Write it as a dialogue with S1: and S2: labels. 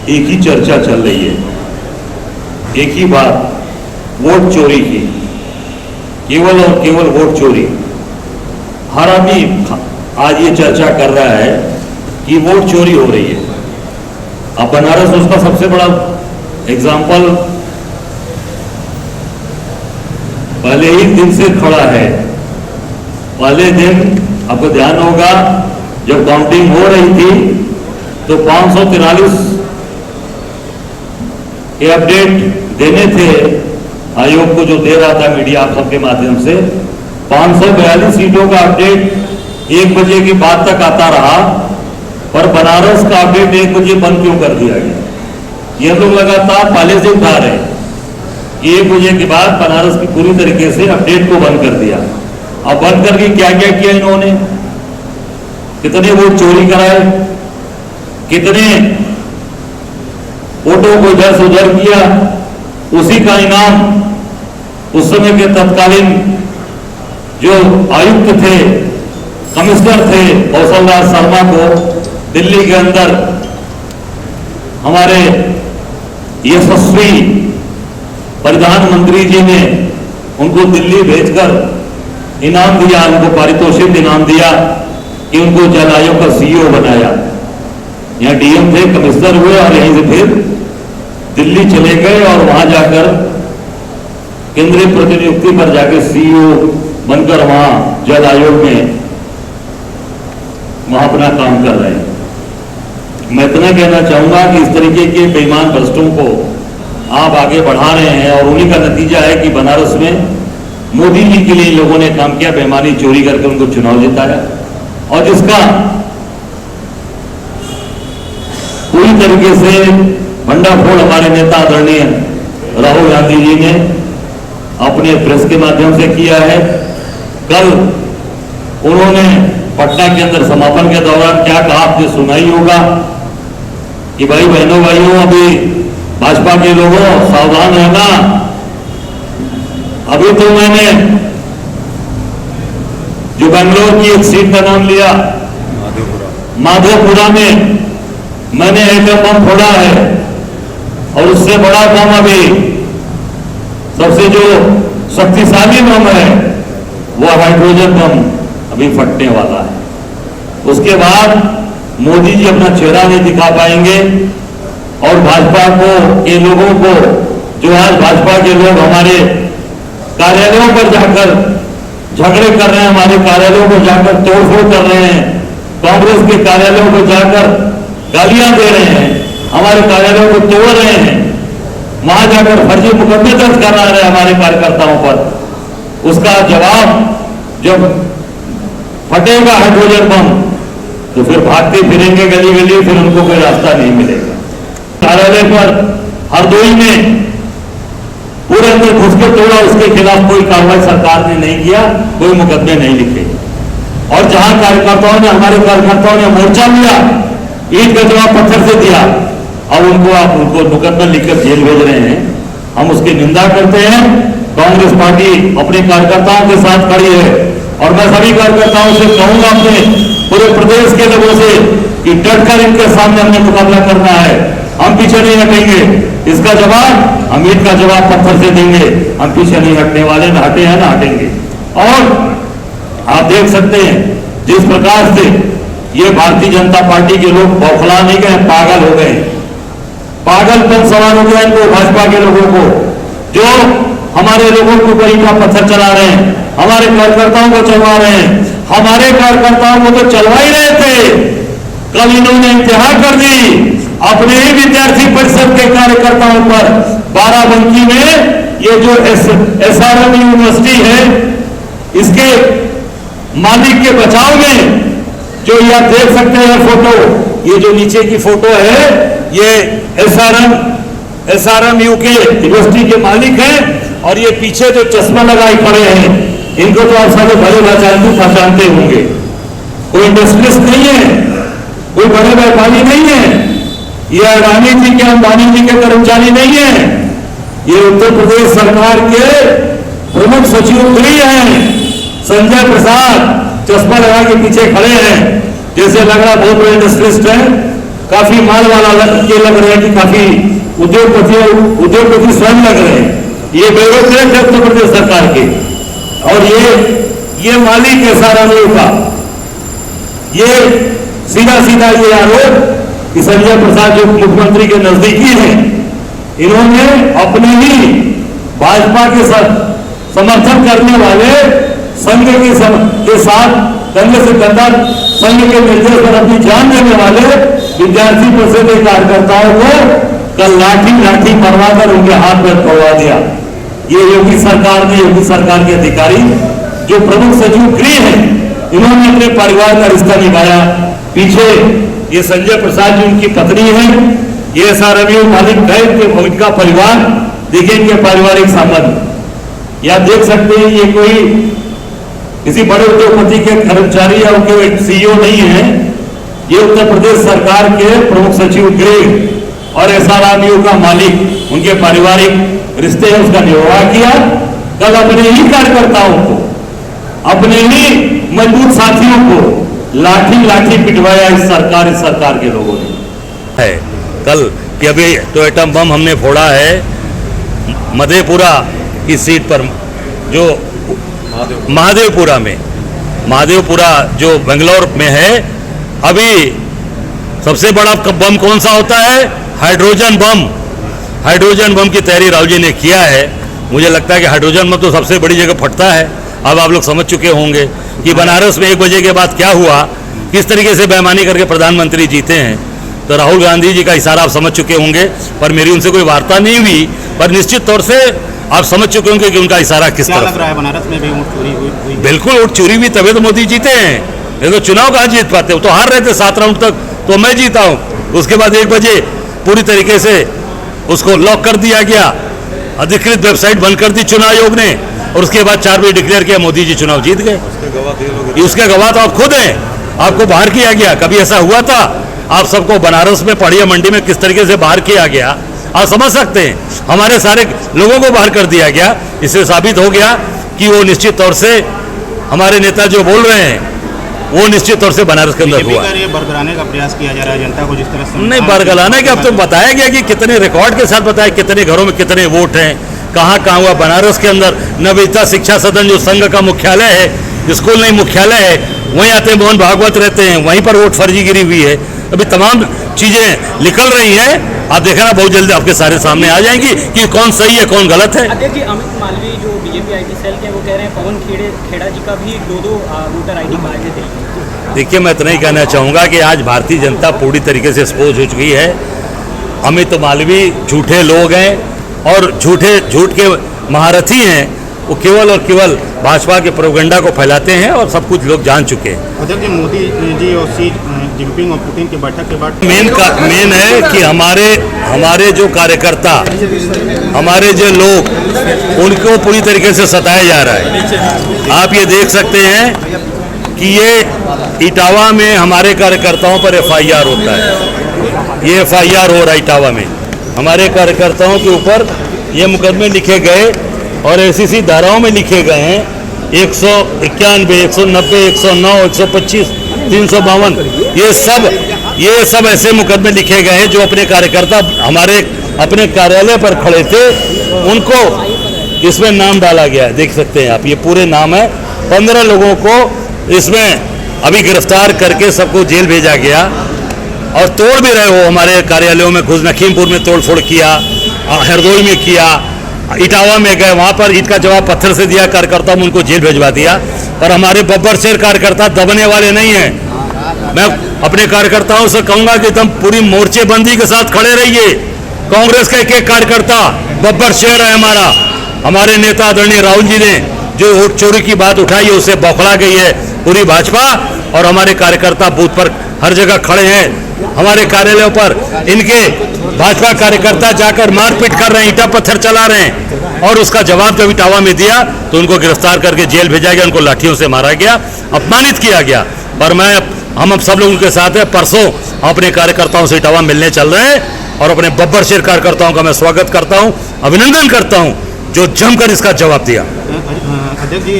S1: एक ही चर्चा चल रही है, एक ही बात, वोट चोरी की, केवल और केवल वोट चोरी। हर आदमी आज ये चर्चा कर रहा है कि वोट चोरी हो रही है। अब बनारस उसका सबसे बड़ा एग्जाम्पल पहले ही दिन से खड़ा है। पहले दिन आपको ध्यान होगा जब काउंटिंग हो रही थी तो 543 के अपडेट देने थे आयोग को, जो दे रहा था मीडिया आप सबके माध्यम से। 542 सीटों का अपडेट 1 बजे की बाद तक आता रहा, पर बनारस का अपडेट 1 बजे बंद क्यों कर दिया गया? ये लोग लगातार पहले से उठा रहे हैं कि 1 बजे के बाद बनारस की पूरी तरीके से अपडेट को बंद कर दिया। अब बंद करके क्या क्या किया इन्होंने? कितने वोट चोरी कराए, कितने वोटों को इधर से उधर किया, उसी का इनाम उस समय के तत्कालीन जो आयुक्त थे, कमिश्नर थे कौशल राज शर्मा को दिल्ली के अंदर हमारे यशस्वी प्रधानमंत्री जी ने उनको दिल्ली भेजकर इनाम दिया, उनको पारितोषिक इनाम दिया कि उनको जल आयोग का सीईओ बनाया। यहाँ डीएम थे, कमिश्नर हुए और यहीं से फिर दिल्ली चले गए और वहां जाकर केंद्रीय प्रतिनियुक्ति पर जाकर सीईओ बनकर वहां जल आयोग में वहां अपना काम कर रहे हैं। मैं इतना कहना चाहूंगा कि इस तरीके के बेईमान भ्रष्टों को आप आगे बढ़ा रहे हैं और उन्हीं का नतीजा है कि बनारस में मोदी जी के लिए लोगों ने काम किया, बेईमानी चोरी करके उनको चुनाव जिताया, और जिसका पूरी तरीके से भंडाफोड़ हमारे नेता आदरणीय राहुल गांधी जी ने अपने प्रेस के माध्यम से किया है। कल उन्होंने पटना के अंदर समापन के दौरान क्या कहा, आपने सुना ही होगा कि भाई बहनों भाइयों, अभी भाजपा के लोगों सावधान रहना। अभी तो मैंने जो बेंगलोर की एक सीट का नाम लिया, माधोपुरा में मैंने एटम बम फोड़ा है, और उससे बड़ा बम अभी सबसे जो शक्तिशाली बम है वो हाइड्रोजन बम अभी फटने वाला है। उसके बाद मोदी जी अपना चेहरा नहीं दिखा पाएंगे और भाजपा को के लोगों को, जो आज भाजपा के लोग हमारे कार्यालयों पर जाकर झगड़े कर रहे हैं, हमारे कार्यालयों को जाकर तोड़फोड़ कर रहे हैं, कांग्रेस के कार्यालयों को जाकर गालियां दे रहे हैं, हमारे कार्यालयों को तोड़ रहे हैं, वहां जाकर फर्जी मुकदमे दर्ज करा रहे हैं हमारे कार्यकर्ताओं पर, उसका जवाब जब फटेगा हाइड्रोजन बम तो फिर भागते फिरेंगे गली गली, फिर उनको कोई रास्ता नहीं मिलेगा। कार्यालय पर हरदोई में पूरे अंदर घुस के तोड़ा, उसके खिलाफ कोई कार्रवाई सरकार ने नहीं किया, कोई मुकदमे नहीं लिखे। और जहां कार्यकर्ताओं ने, हमारे कार्यकर्ताओं ने मोर्चा लिया, ईंट का जवाब पत्थर से दिया, अब उनको मुकदमा लिखकर जेल भेज रहे हैं। हम उसकी निंदा करते हैं। कांग्रेस पार्टी अपने कार्यकर्ताओं के साथ खड़ी है और मैं सभी कार्यकर्ताओं से कहूंगा, अपने पूरे प्रदेश के लोगों से, कि डटकर इनके सामने हमने मुकाबला करना है, हम पीछे नहीं हटेंगे। इसका जवाब हम ईंट का जवाब पत्थर से देंगे, हम पीछे नहीं हटने वाले, न हटे हैं न हटेंगे। और आप देख सकते हैं जिस प्रकार से ये भारतीय जनता पार्टी के लोग बौखला नहीं गए, पागल हो गए, पागलपन सवार हो गया इनको, भाजपा के लोगों को, जो हमारे लोगों को ऊपर ईंट का पत्थर चला रहे हैं, हमारे कार्यकर्ताओं को चलवा रहे हैं। हमारे कार्यकर्ताओं को तो चलवा ही रहे थे, कल इन्होंने इंतहा कर दी अपने ही विद्यार्थी परिषद के कार्यकर्ताओं पर। बाराबंकी में ये जो एसआरएम यूनिवर्सिटी है, इसके मालिक के बचाव में, जो ये आप देख सकते हैं फोटो, ये जो नीचे की फोटो है, ये एसआरएम यूके यूनिवर्सिटी के मालिक हैं, और ये पीछे जो चश्मा लगाए खड़े हैं, इनको तो आप सारे भले पहचानते होंगे। कोई इंडस्ट्रियलिस्ट नहीं है, कोई बड़े व्यापारी नहीं है, ये अडानी जी के, अंबानी जी के कर्मचारी नहीं है, ये उत्तर प्रदेश सरकार के प्रमुख सचिव गृह हैं संजय प्रसाद, चश्मा लगा के पीछे खड़े हैं, जैसे लग रहा बहुत बड़े इंडस्ट्रियलिस्ट हैं। काफी माल वाला लग रहे हैं कि काफी उद्योगपति स्वयं लग रहे हैं। ये बेरोजगार थे उत्तर प्रदेश सरकार के। और ये मालिक है सारामियों का। ये सीधा ये आरोप कि संजय प्रसाद जो मुख्यमंत्री के नजदीकी हैं, इन्होंने अपने ही भाजपा के समर्थन करने वाले संघ के साथ कंधे से कंधा संघ के निर्देश पर अपनी जान देने वाले विद्यार्थी परिषद के कार्यकर्ताओं को कल लाठी मरवाकर उनके हाथ में तोड़वा दिया। ये योगी सरकार के अधिकारी जो प्रमुख सचिव गृह हैं, इन्होंने अपने परिवार का रिश्ता निभाया। पीछे ये संजय प्रसाद जी उनकी पत्नी है, ये सारामियों मालिक है उनका परिवार। देखिए इनके पारिवारिक संबंध या देख सकते हैं। ये कोई किसी बड़े उद्योगपति के कर्मचारी या उनके सीईओ नहीं है, ये उत्तर प्रदेश सरकार के प्रमुख सचिव गृह और सारामियों का मालिक। उनके पारिवारिक रिश्ते हैं, उसका निर्वाह किया। कल अपने ही कार्यकर्ताओं को, अपने ही मजबूत साथियों को लाठी पिटवाया इस सरकार के लोगों ने।
S2: है कल कि अभी तो एटम बम हमने फोड़ा है मधेपुरा की सीट पर, जो महादेवपुरा जो बेंगलोर में है। अभी सबसे बड़ा बम कौन सा होता है? हाइड्रोजन बम की तैयारी राहुल जी ने किया है। मुझे लगता है कि हाइड्रोजन बम तो सबसे बड़ी जगह फटता है। अब आप लोग समझ चुके होंगे कि बनारस में 1 बजे के बाद क्या हुआ, किस तरीके से बेईमानी करके प्रधानमंत्री जीते हैं। तो राहुल गांधी जी का इशारा आप समझ चुके होंगे, पर मेरी उनसे कोई वार्ता नहीं हुई, पर निश्चित तौर से आप समझ चुके होंगे कि उनका इशारा किस तरफ
S3: लग रहा है। बनारस में भी वोट चोरी हुई।
S2: बिल्कुल वोट चोरी हुई, तभी तो मोदी जीते हैं। ये तो चुनाव कहाँ जीत पाते, वो तो हार रहे थे 7 राउंड तक, तो मैं जीता हूँ। उसके बाद 1 बजे पूरी तरीके से उसको लॉक कर दिया गया, अधिकृत वेबसाइट बंद कर दी चुनाव आयोग ने, और उसके बाद 4 बजे डिक्लेयर किया मोदी जी चुनाव जीत गए। उसके गवाह तो आप खुद हैं, आपको बाहर किया गया। कभी ऐसा हुआ था? आप सबको बनारस में पड़िया मंडी में किस तरीके से बाहर किया गया, आप समझ सकते हैं। हमारे सारे लोगों को बाहर कर दिया गया। इससे साबित हो गया कि वो निश्चित तौर से हमारे नेता जो बोल रहे हैं वो निश्चित तौर से बनारस के अंदर हुआ।
S3: बरगलाने का प्रयास किया जा रहा है जनता को, जिस तरह से
S2: नहीं बरगलाने के, अब तो बताया गया कि कितने रिकॉर्ड के साथ बताया कितने घरों में कितने वोट हैं, कहाँ हुआ। बनारस के अंदर नवोदित शिक्षा सदन जो संघ का मुख्यालय है, स्कूल नहीं मुख्यालय है, वहीं आते मोहन भागवत रहते हैं, वहीं पर वोट फर्जीगिरी हुई है। अभी तमाम चीजें निकल रही हैं, आप देखना बहुत जल्दी आपके सारे सामने आ जाएंगी कि कौन सही है कौन गलत है।
S4: अध्यक्ष जी, अमित मालवीय जो बीजेपी आईटी सेल के, वो कह रहे हैं पवन खेड़ा जी का भी 2 वोटर आईडी कार्ड थे।
S2: देखिए मैं इतना ही कहना चाहूँगा कि आज भारतीय जनता पूरी तरीके से एक्सपोज हो चुकी है। अमित मालवीय झूठे लोग हैं और झूठ के महारथी हैं। वो केवल और केवल भाजपा के प्रोपेगेंडा को फैलाते हैं और सब कुछ लोग जान चुके हैं।
S3: अध्यक्ष जी, मोदी जी और शी जिनपिंग और पुतिन की बैठक के बाद
S2: मेन है कि हमारे जो कार्यकर्ता, हमारे जो लोग, उनको पूरी तरीके से सताया जा रहा है। आप ये देख सकते हैं कि ये इटावा में हमारे कार्यकर्ताओं पर FIR होता है। ये FIR हो रहा है इटावा में, हमारे कार्यकर्ताओं के ऊपर ये मुकदमे लिखे गए और ऐसी धाराओं में लिखे गए हैं 191, 190, 109, 125, 352। ये सब ऐसे मुकदमे लिखे गए हैं जो अपने कार्यकर्ता हमारे अपने कार्यालय पर खड़े थे, उनको इसमें नाम डाला गया है। देख सकते हैं आप, ये पूरे नाम है। 15 लोगों को इसमें अभी गिरफ्तार करके सबको जेल भेजा गया और तोड़ भी रहे हो। हमारे कार्यालयों में घुस, लखीमपुर में तोड़फोड़ किया, हरदोई में किया, इटावा में गए, वहां पर ईंट का जवाब पत्थर से दिया कार्यकर्ताओं में, उनको जेल भिजवा दिया। और हमारे बब्बर शेर कार्यकर्ता दबने वाले नहीं हैं। मैं अपने कार्यकर्ताओं से कहूंगा कि तुम पूरी मोर्चेबंदी के साथ खड़े रहिए। कांग्रेस का एक कार्यकर्ता बब्बर शेर है हमारे नेता आदरणीय राहुल जी ने जो वोट चोरी की बात उठाई है, उससे बौखला गई है पूरी भाजपा। और हमारे कार्यकर्ता बूथ पर हर जगह खड़े हैं। हमारे कार्यालयों पर इनके भाजपा कार्यकर्ता जाकर मारपीट कर रहे हैं, ईंटा पत्थर चला रहे हैं। और उसका जवाब जब इटावा में दिया तो उनको गिरफ्तार करके जेल भेजा गया, उनको लाठियों से मारा गया, अपमानित किया गया। पर हम अब सब लोग उनके साथ हैं। परसों हम अपने कार्यकर्ताओं से इटावा मिलने चल रहे हैं और अपने बब्बर शेर कार्यकर्ताओं का मैं स्वागत करता हूं, अभिनंदन करता हूं जो जमकर इसका जवाब दिया।
S3: अध्यक्ष जी